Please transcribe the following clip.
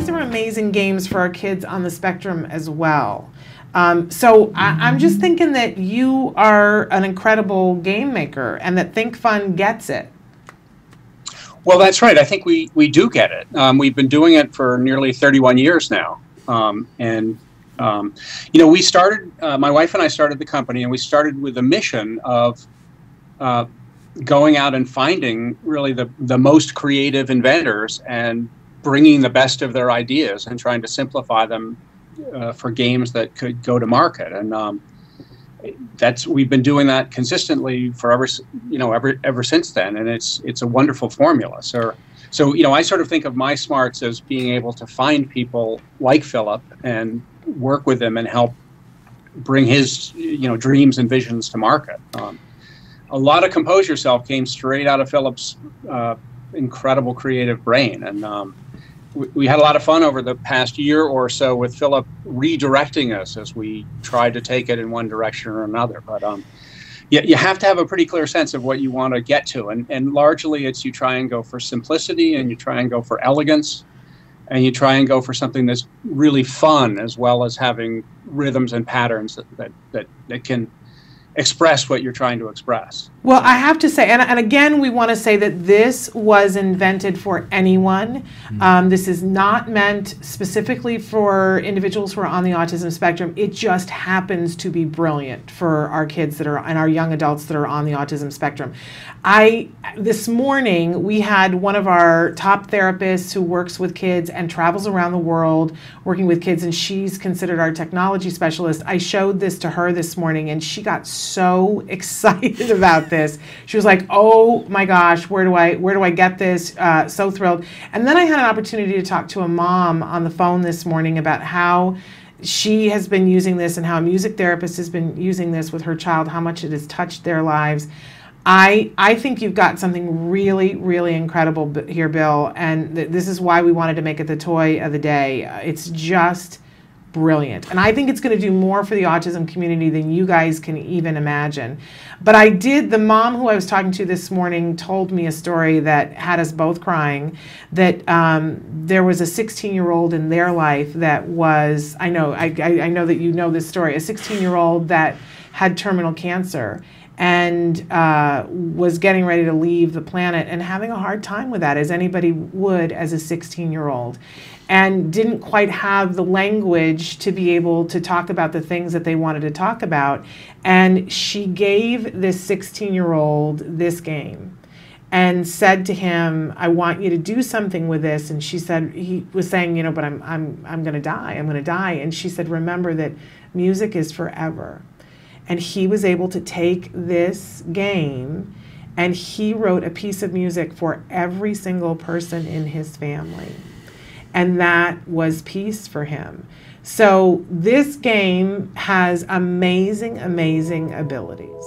these are amazing games for our kids on the spectrum as well. So I'm just thinking that you are an incredible game maker and that Think Fun gets it. Well, that's right. I think we do get it. We've been doing it for nearly 31 years now. You know, we started, my wife and I started the company, and we started with a mission of going out and finding really the most creative inventors and bringing the best of their ideas and trying to simplify them for games that could go to market. And we've been doing that consistently ever since then, and it's a wonderful formula. So you know, I sort of think of my smarts as being able to find people like Philip and work with him and help bring his dreams and visions to market. A lot of Compose Yourself came straight out of Philip's incredible creative brain, and we had a lot of fun over the past year or so with Philip redirecting us as we tried to take it in one direction or another. But you have to have a pretty clear sense of what you want to get to, and largely it's you try and go for simplicity, and you try and go for elegance, and you try and go for something that's really fun, as well as having rhythms and patterns that can express what you're trying to express. Well, I have to say, and again, we want to say that this was invented for anyone. This is not meant specifically for individuals who are on the autism spectrum. It just happens to be brilliant for our kids that are, and our young adults that are on the autism spectrum. This morning, we had one of our top therapists who works with kids and travels around the world working with kids, and she's considered our technology specialist. I showed this to her this morning, and she got so excited about this. She was like, "Oh my gosh, where do I get this?" So thrilled. And then I had an opportunity to talk to a mom on the phone this morning about how she has been using this and how a music therapist has been using this with her child, how much it has touched their lives. I think you've got something really, really incredible here, Bill, and this is why we wanted to make it the toy of the day. It's just brilliant. And I think it's going to do more for the autism community than you guys can even imagine. But the mom who I was talking to this morning told me a story that had us both crying, that there was a 16-year-old in their life that was, I know that you know this story, a 16-year-old that had terminal cancer and was getting ready to leave the planet and having a hard time with that, as anybody would as a 16-year-old, and didn't quite have the language to be able to talk about the things that they wanted to talk about. And she gave this 16-year-old this game and said to him, "I want you to do something with this." And she said, he was saying, but I'm going to die. I'm going to die. And she said, "Remember that music is forever." And he was able to take this game and he wrote a piece of music for every single person in his family. And that was peace for him. So this game has amazing, amazing abilities.